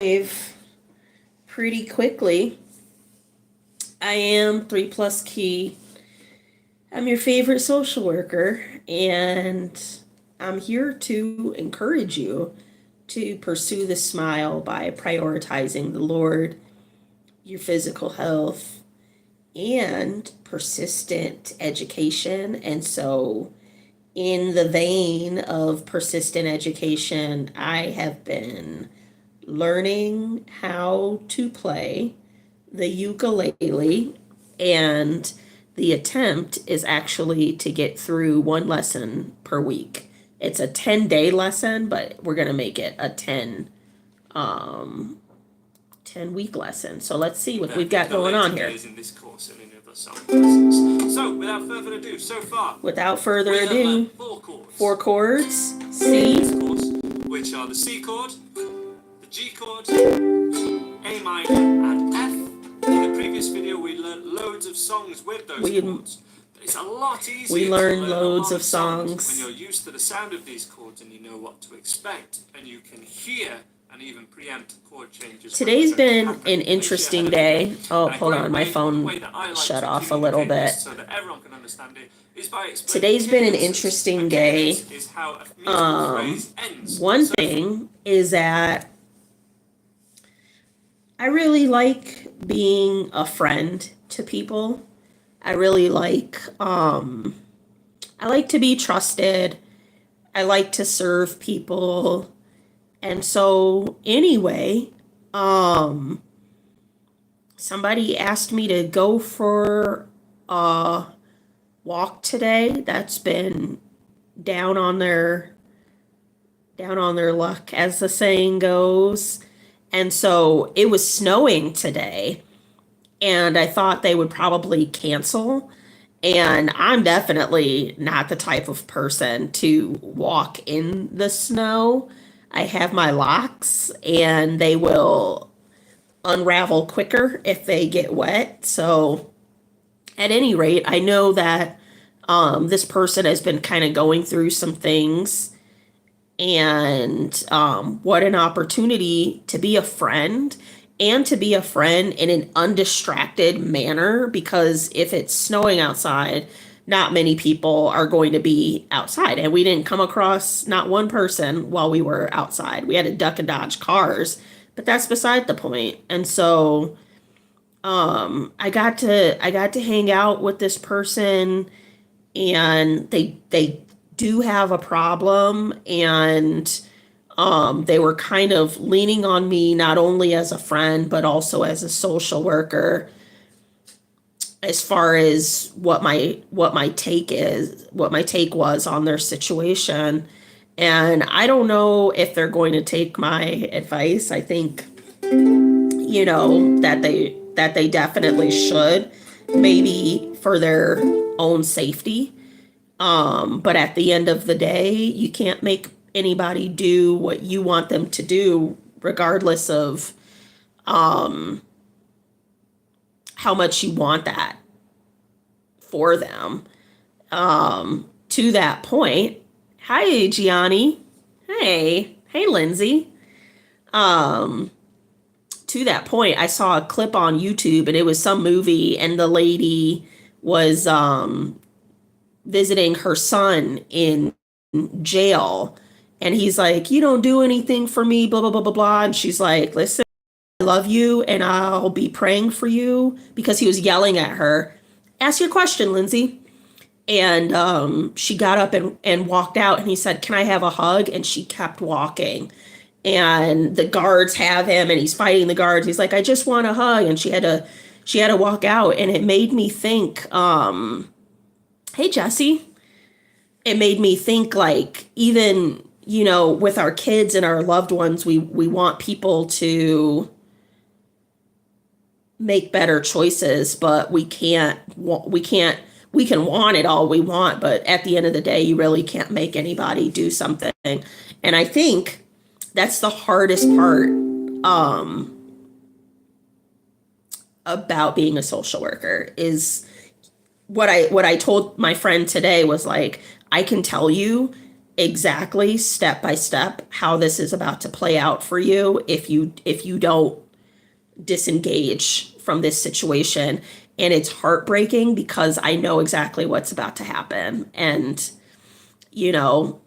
live pretty quickly. I am 3+Kei. I'm your favorite social worker, and I'm here to encourage you to pursue the smile by prioritizing the Lord, your physical health, and persistent education. And so, in the vein of persistent education, I have been learning how to play the ukulele, and the attempt is actually to get through one lesson per week. It's a 10-day lesson, but we're going to make it a 10-week lesson. So let's see what we've got going on here. In this course and in other song lessons. So, without further ado, so far, four chords, C, which are the C chord, the G chord, A minor, and F. In the previous video, we learned loads of songs with those chords. But it's a lot easier. We learned loads of songs when you're used to the sound of these chords and you know what to expect, and you can hear and even preempt chord changes. Today's been an interesting day. Oh, hold on, my phone shut off a little bit. So that everyone can understand it is by Today's been an interesting day. One thing is that I really like being a friend to people. I really like I like to be trusted. I like to serve people. And so anyway, somebody asked me to go for a walk today. That's been down on their luck, as the saying goes. And so it was snowing today, and I thought they would probably cancel. And I'm definitely not the type of person to walk in the snow. I have my locks, and they will unravel quicker if they get wet. So at any rate, I know that this person has been kind of going through some things, and what an opportunity to be a friend, and to be a friend in an undistracted manner, because if it's snowing outside, not many people are going to be outside. And we didn't come across not one person while we were outside. We had to duck and dodge cars, but that's beside the point. And so I got to hang out with this person, and they do have a problem, and they were kind of leaning on me not only as a friend but also as a social worker, as far as what my take was on their situation. And I don't know if they're going to take my advice. I think that they definitely should, maybe for their own safety. But at the end of the day, you can't make anybody do what you want them to do, regardless of how much you want that for them. To that point, hi Gianni. Hey Lindsay. To that point, I saw a clip on YouTube, and it was some movie, and the lady was visiting her son in jail, and he's like, "You don't do anything for me, blah blah blah blah blah," and she's like, "Listen, I love you, and I'll be praying for you," because he was yelling at her. "Ask your question, Lindsay." And she got up and walked out, and he said, "Can I have a hug?" And she kept walking, and the guards have him, and he's fighting the guards. He's like, "I just want a hug," and she had to walk out. And it made me think, hey Jesse, it made me think, like, even with our kids and our loved ones, we want people to make better choices, but we can want it all we want, but at the end of the day, you really can't make anybody do something. And I think that's the hardest part about being a social worker. Is what I told my friend today was, like, I can tell you exactly step by step how this is about to play out for you if you don't disengage from this situation. And it's heartbreaking because I know exactly what's about to happen. And, you know,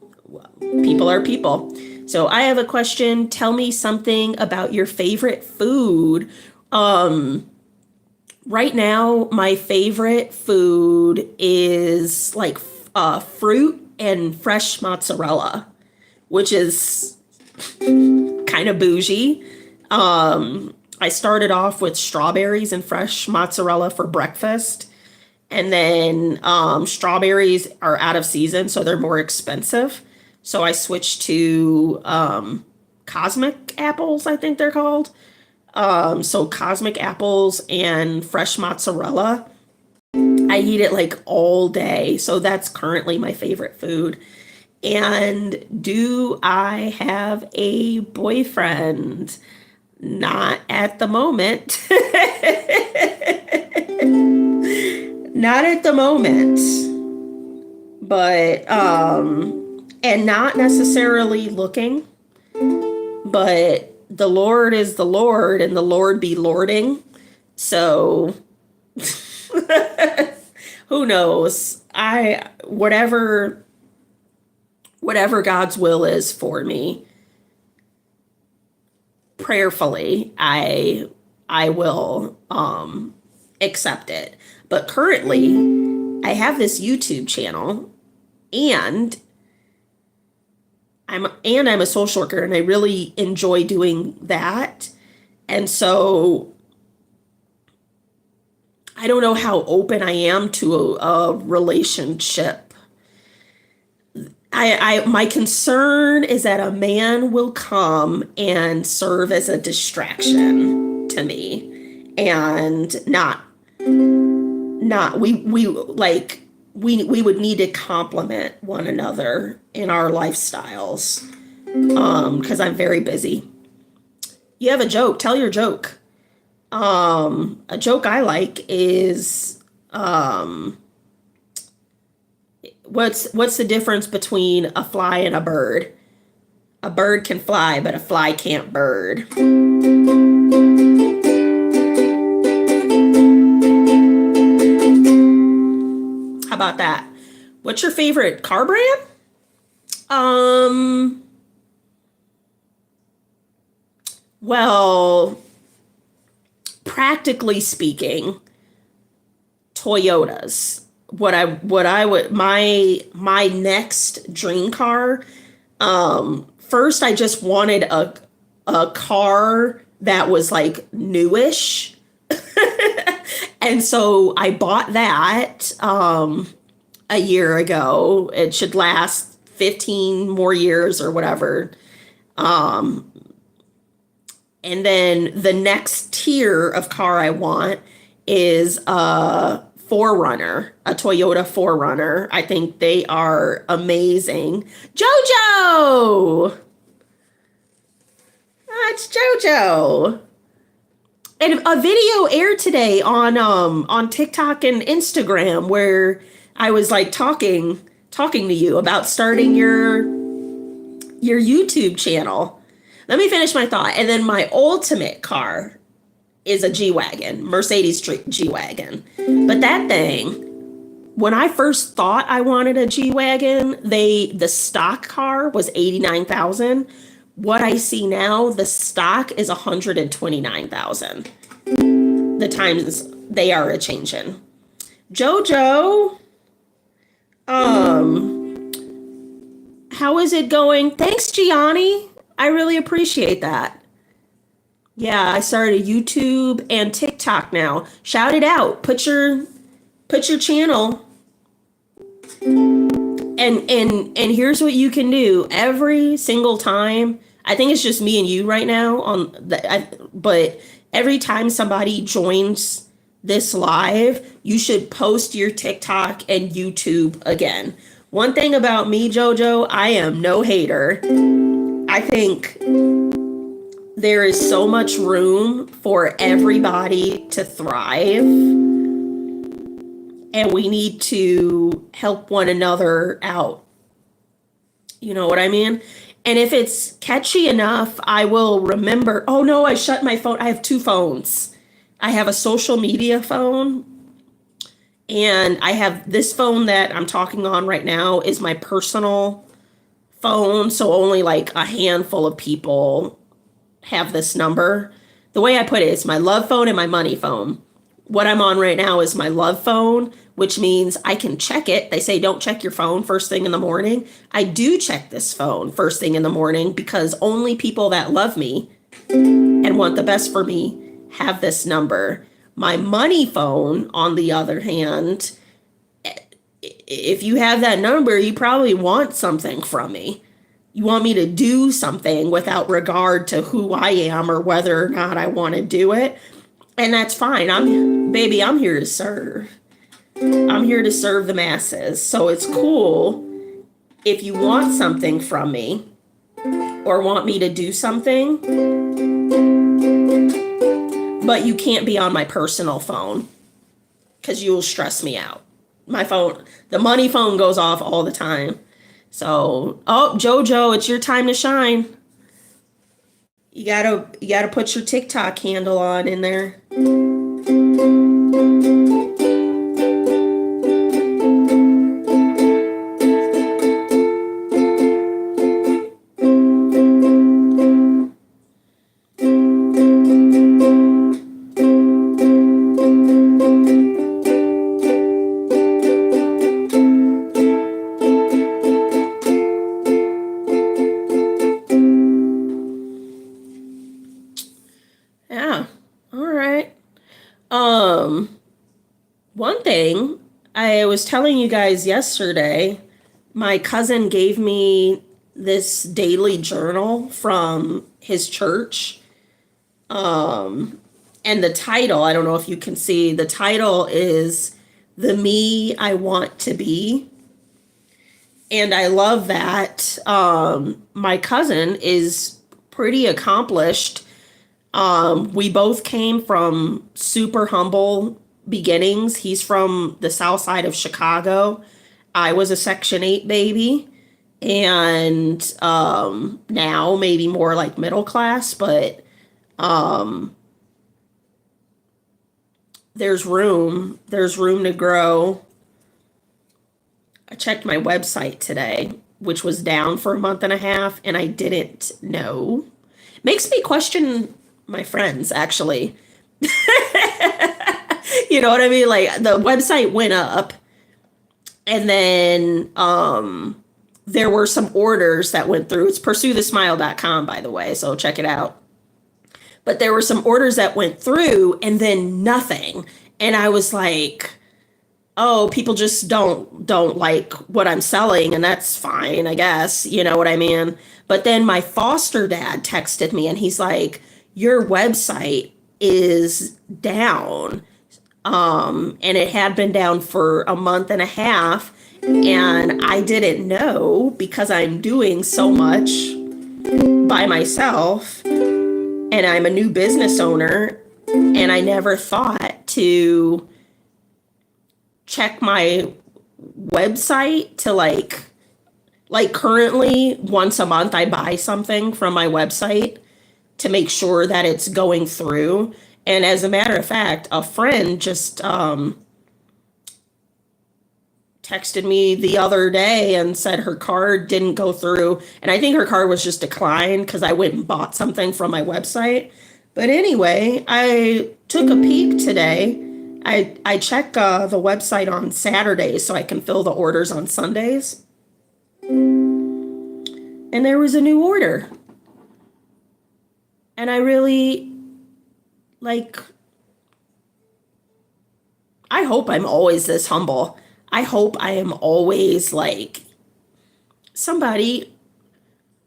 people are people. So I have a question. Tell me something about your favorite food. Right now, my favorite food is like fruit and fresh mozzarella, which is kind of bougie. I started off with strawberries and fresh mozzarella for breakfast. And then strawberries are out of season, so they're more expensive. So I switched to cosmic apples, I think they're called. So cosmic apples and fresh mozzarella. I eat it like all day. So that's currently my favorite food. And do I have a boyfriend? Not at the moment. Not at the moment. But, and not necessarily looking, but the Lord is the Lord and the Lord be lording. So who knows? Whatever God's will is for me, prayerfully, I will accept it. But currently, I have this YouTube channel, and I'm a social worker, and I really enjoy doing that. And so I don't know how open I am to a relationship. My concern is that a man will come and serve as a distraction to me, and we would need to complement one another in our lifestyles, because I'm very busy. You have a joke, tell your joke. A joke I like is what's the difference between a fly and a bird? A bird can fly, but a fly can't bird. How about that? What's your favorite car brand? Well, practically speaking, Toyotas. My next dream car. First, I just wanted a car that was like newish. And so I bought that a year ago. It should last 15 more years or whatever. And then the next tier of car I want is a 4Runner, a Toyota 4Runner. I think they are amazing. Jojo! It's Jojo. And a video aired today on TikTok and Instagram where I was like talking to you about starting your YouTube channel. Let me finish my thought. And then my ultimate car is a G-Wagon, Mercedes G-Wagon. But that thing, when I first thought I wanted a G-Wagon, the stock car was $89,000. What I see now, the stock is $129,000. The times they are a changing. Jojo, how is it going? Thanks, Gianni. I really appreciate that. Yeah, I started YouTube and TikTok now. Shout it out. Put your channel. And here's what you can do every single time. I think it's just me and you right now but every time somebody joins this live, you should post your TikTok and YouTube again. One thing about me, Jojo, I am no hater. I think there is so much room for everybody to thrive, and we need to help one another out. You know what I mean? And if it's catchy enough, I will remember, oh no, I shut my phone. I have two phones. I have a social media phone, and I have this phone that I'm talking on right now is my personal phone. So only like a handful of people have this number. The way I put it, it's my love phone and my money phone. What I'm on right now is my love phone, which means I can check it. They say don't check your phone first thing in the morning. I do check this phone first thing in the morning because only people that love me and want the best for me have this number. My money phone, on the other hand, if you have that number, you probably want something from me. You want me to do something without regard to who I am or whether or not I want to do it. And that's fine. I'm here to serve. I'm here to serve the masses. So it's cool if you want something from me or want me to do something, but you can't be on my personal phone because you'll stress me out. My phone, the money phone goes off all the time. So, oh, Jojo, it's your time to shine. You gotta put your TikTok handle on in there. Yeah. All right. One thing I was telling you guys yesterday, my cousin gave me this daily journal from his church. And the title, I don't know if you can see, the title is The Me I Want to Be. And I love that. My cousin is pretty accomplished. We both came from super humble beginnings. He's from the south side of Chicago. I was a Section 8 baby. And now maybe more like middle class, but there's room to grow. I checked my website today, which was down for a month and a half, and I didn't know. Makes me question my friends, actually. You know what I mean? Like, the website went up, and then there were some orders that went through. It's PursueTheSmile.com, by the way, so check it out. But there were some orders that went through, and then nothing. And I was like, oh, people just don't like what I'm selling, and that's fine, I guess. You know what I mean? But then my foster dad texted me, and he's like, your website is down. And it had been down for a month and a half, and I didn't know because I'm doing so much by myself, and I'm a new business owner, and I never thought to check my website to like currently once a month I buy something from my website to make sure that it's going through. And as a matter of fact, a friend just texted me the other day and said her card didn't go through. And I think her card was just declined because I went and bought something from my website. But anyway, I took a peek today. I check the website on Saturdays so I can fill the orders on Sundays. And there was a new order. And I really, I hope I'm always this humble. I hope I am always like, somebody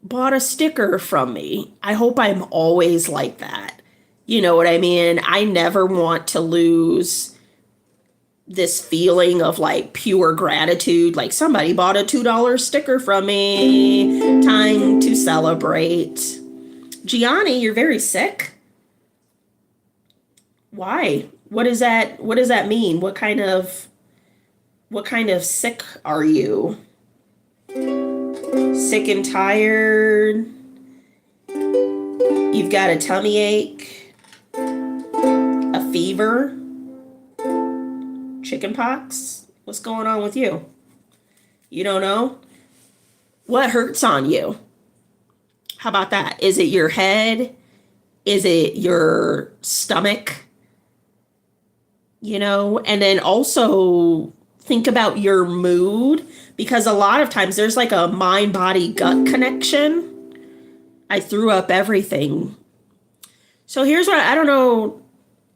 bought a sticker from me. I hope I'm always like that. You know what I mean? I never want to lose this feeling of like pure gratitude. Like, somebody bought a $2 sticker from me. Time to celebrate. Gianni, you're very sick. Why? What does that mean? What kind of sick are you? sick and tired, you've got a tummy ache, a fever, chicken pox. What's going on with you? You don't know? What hurts on you? How about that? Is it your head? Is it your stomach? And then also think about your mood, because a lot of times there's like a mind, body, gut connection. I threw up everything. So here's what I don't know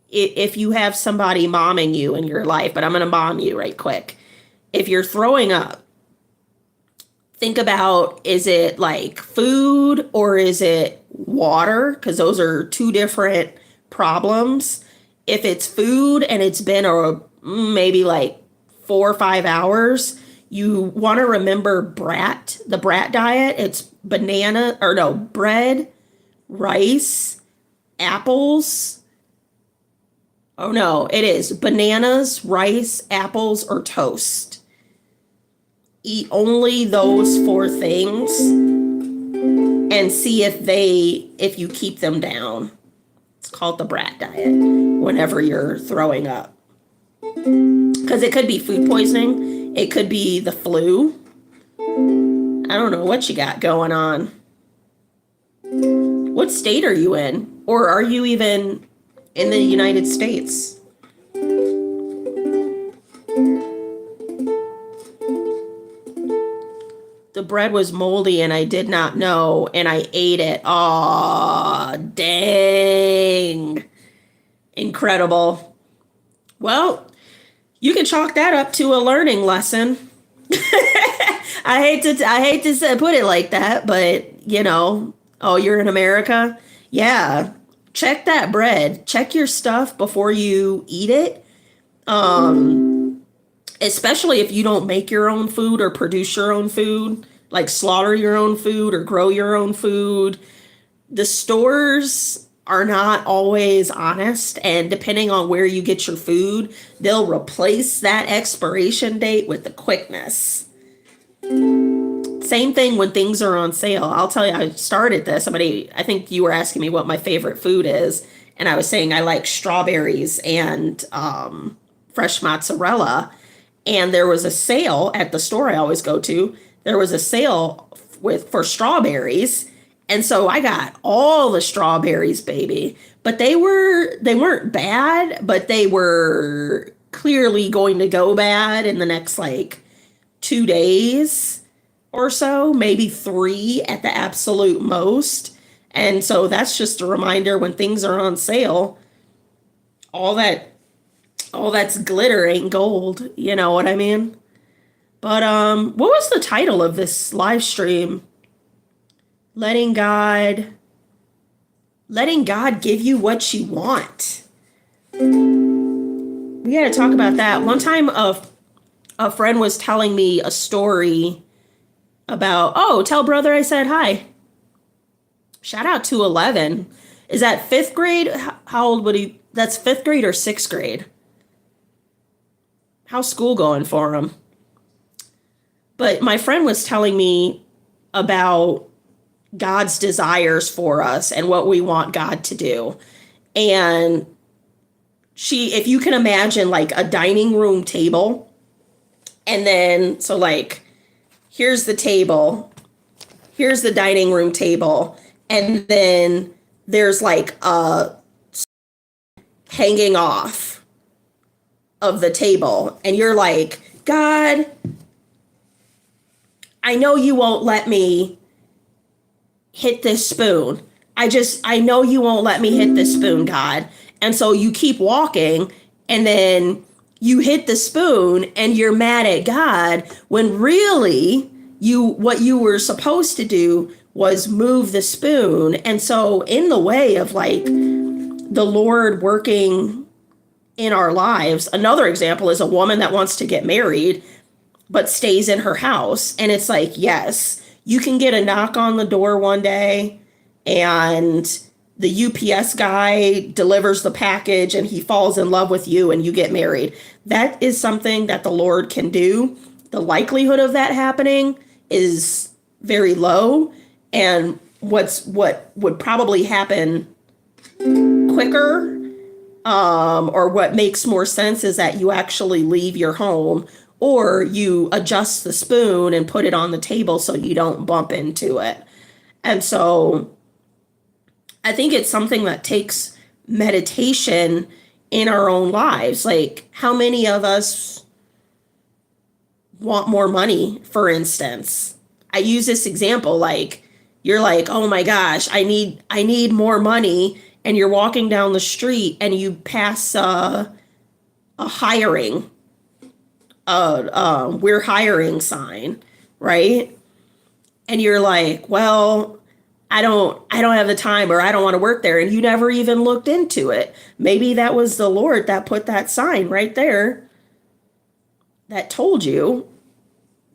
if you have somebody momming you in your life, but I'm going to mom you right quick. If you're throwing up, think about, is it like food or is it water? Because those are two different problems. If it's food and it's been maybe like 4 or 5 hours, you want to remember the brat diet. It's bread, rice, apples. Oh no, it is bananas, rice, apples, or toast. Eat only those 4 things and see if you keep them down. It's called the brat diet whenever you're throwing up. Because it could be food poisoning. It could be the flu. I don't know what you got going on. What state are you in? Or are you even in the United States? The bread was moldy and I did not know, and I ate it. Aw, dang. Incredible. Well, you can chalk that up to a learning lesson. I hate to put it like that, but oh, you're in America? Yeah. Check that bread. Check your stuff before you eat it. Especially if you don't make your own food or produce your own food, like slaughter your own food or grow your own food. The stores are not always honest, and depending on where you get your food, they'll replace that expiration date with the quickness. Same thing when things are on sale. I'll tell you, I started this. I think you were asking me what my favorite food is, and I was saying I like strawberries and fresh mozzarella. And there was a sale at the store I always go to. There was a sale for strawberries. And so I got all the strawberries, baby. But they weren't bad, but they were clearly going to go bad in the next 2 days or so, maybe 3 at the absolute most. And so that's just a reminder, when things are on sale, all that's glitter ain't gold. You know what I mean? But what was the title of this live stream? Letting God give you what you want. We got to talk about that. One time a friend was telling me a story about, tell brother I said hi. Shout out to 11. Is that 5th grade? How old would he? That's 5th grade or 6th grade? How's school going for him? But my friend was telling me about God's desires for us and what we want God to do. And if you can imagine a dining room table, and then, here's the table, here's the dining room table, and then there's a hanging off of the table, and you're like, God, I know you won't let me hit this spoon. I know you won't let me hit this spoon, God. And so you keep walking, and then you hit the spoon and you're mad at God, when really what you were supposed to do was move the spoon. And so in the way of the Lord working in our lives, another example is a woman that wants to get married but stays in her house. And it's yes, you can get a knock on the door one day and the UPS guy delivers the package and he falls in love with you and you get married. That is something that the Lord can do. The likelihood of that happening is very low. And what would probably happen quicker, or what makes more sense, is that you actually leave your home, or you adjust the spoon and put it on the table so you don't bump into it. And so I think it's something that takes meditation in our own lives. Like, how many of us want more money, for instance? I use this example, like, you're like, oh my gosh, I need more money, and you're walking down the street and you pass a hiring, we're hiring sign, right? And you're like, well, I don't have the time, or I don't want to work there, and you never even looked into it. Maybe that was the Lord that put that sign right there that told you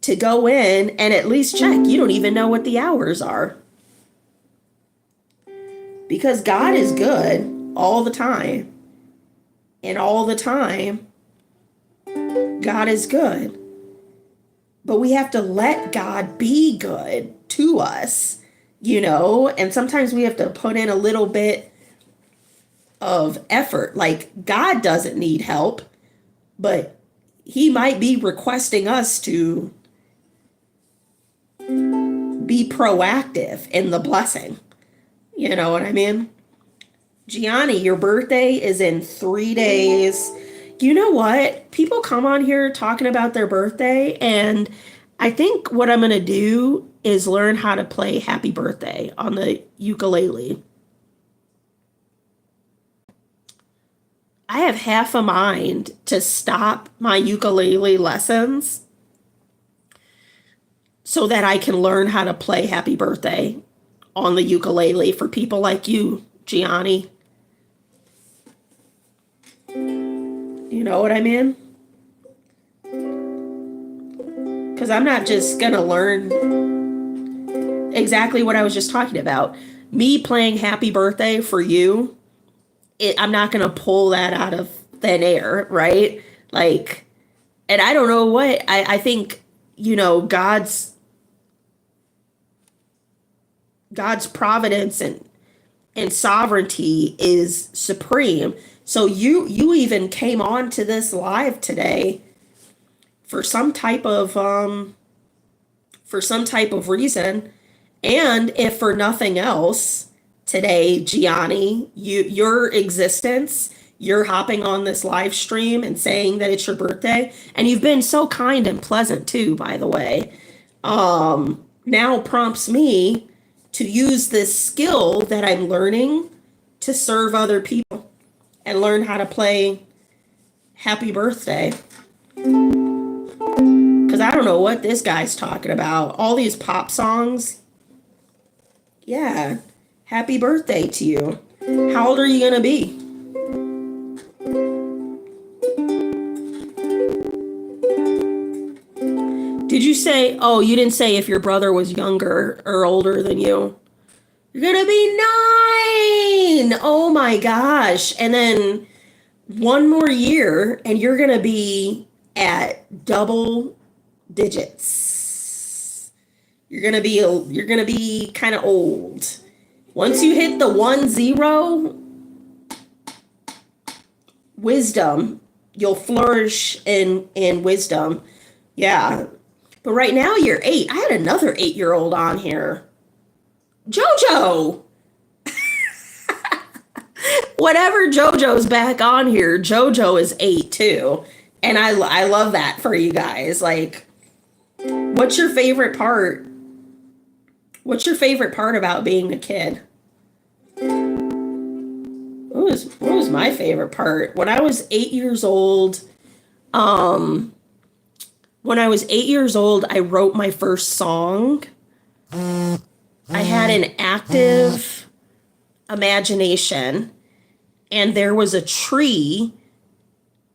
to go in and at least check. You don't even know what the hours are. Because God is good all the time. And all the time, God is good. But we have to let God be good to us, and sometimes we have to put in a little bit of effort. Like, God doesn't need help, but he might be requesting us to be proactive in the blessing. You know what I mean? Gianni, your birthday is in 3 days. You know what? People come on here talking about their birthday, and I think what I'm going to do is learn how to play Happy Birthday on the ukulele. I have half a mind to stop my ukulele lessons so that I can learn how to play Happy Birthday on the ukulele for people like you, Gianni. You know what I mean? Because I'm not just going to learn exactly what I was just talking about. Me playing Happy Birthday for you, I'm not going to pull that out of thin air, right? Like, and I don't know what, I think, God's providence and sovereignty is supreme. So you even came on to this live today for some type of reason. And if for nothing else, today, Gianni, your existence, you're hopping on this live stream and saying that it's your birthday, and you've been so kind and pleasant too, by the way, now prompts me to use this skill that I'm learning to serve other people and learn how to play Happy Birthday. Because I don't know what this guy's talking about. All these pop songs. Yeah. Happy birthday to you. How old are you going to be? Did you say, oh, you didn't say if your brother was younger or older than you? You're going to be 9. Oh my gosh. And then one more year and you're going to be at double digits. You're going to be kind of old. Once you hit the 10, wisdom, you'll flourish in wisdom. Yeah. But right now you're 8. I had another 8-year-old on here. JoJo. Whatever, JoJo's back on here. JoJo is 8 too. And I love that for you guys. Like, what's your favorite part? What's your favorite part about being a kid? What was my favorite part? When I was 8 years old, I wrote my first song. I had an active imagination, and there was a tree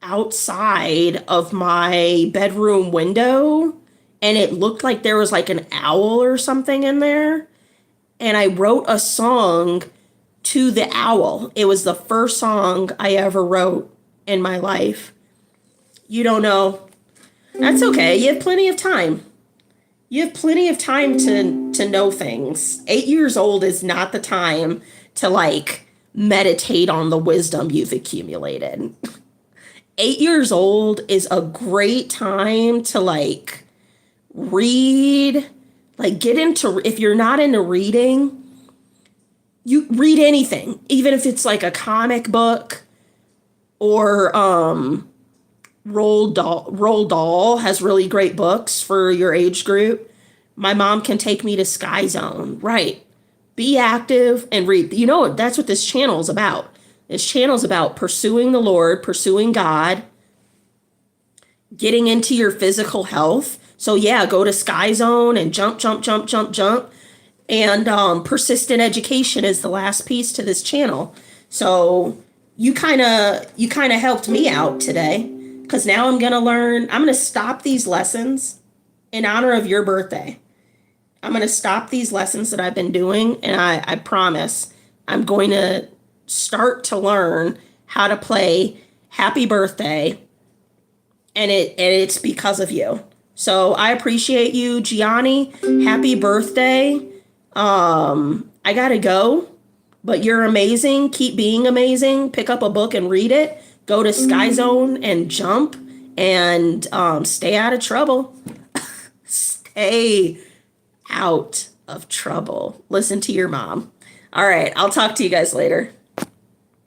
outside of my bedroom window, and it looked like there was like an owl or something in there. And I wrote a song to the owl. It was the first song I ever wrote in my life. You don't know. That's okay. You have plenty of time. You have plenty of time to know things. 8 years old is not the time to like meditate on the wisdom you've accumulated. 8 years old is a great time to like read, like get into, if you're not into reading, you read anything, even if it's like a comic book or Roald Dahl has really great books for your age group. My mom can take me to Sky Zone. Right. Be active and read. You know, that's what this channel is about. This channel is about pursuing the Lord, pursuing God, getting into your physical health. So yeah, go to Sky Zone and jump, jump, jump, jump, jump. And persistent education is the last piece to this channel. So you kind of helped me out today, because now I'm going to learn. I'm going to stop these lessons in honor of your birthday. I'm going to stop these lessons that I've been doing, and I promise I'm going to start to learn how to play Happy Birthday, and it's because of you. So I appreciate you, Gianni. Happy birthday. I gotta go, but you're amazing. Keep being amazing. Pick up a book and read it. Go to Sky Zone and jump, and stay out of trouble. Stay out of trouble. Listen to your mom. All right, I'll talk to you guys later.